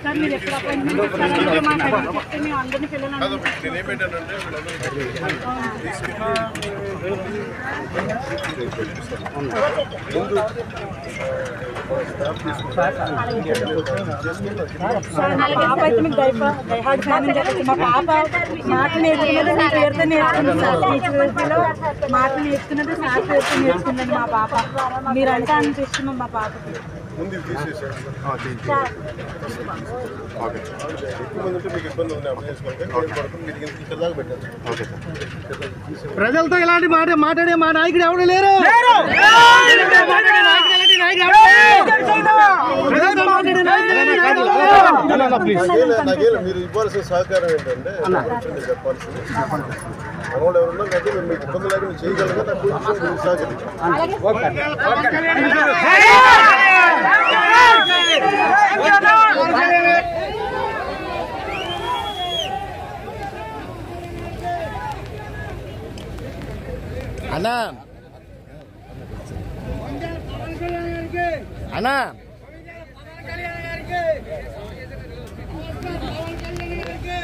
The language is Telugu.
సార్ మీరు ఎప్పుడు అపాయింట్మెంట్ ఇస్తారంటే మాకు చెప్తే మేము అందరినీ పిల్లలు పాప అయితే మీకు డైహార్డ్ ఫ్యాన్ అని చెప్పచ్చు. మా పాప మాట నేర్చుకున్నది మీ పేరుతో నేర్చుకుంది సార్. టీచర్లో మాట నేర్చుకున్నది సార్ పేరుతో నేర్చుకుందండి మా పాప. మీరంతా అనిపిస్తున్నాం మా పాపకి. ప్రజలతో ఇలాంటి మాట్లాడే మా నాయకుడు ఎవరు లేరు. మీరు ఇవ్వాల్సిన సహకారం ఏంటంటే చెప్పాల్సింది మనోళ్ళు ఎవరున్నా అయితే మేము మీకు ఇబ్బంది లేకుండా చేయగలగా నాకు అన్నా అన్నా పవన్ కళ్యాణ్ గారికి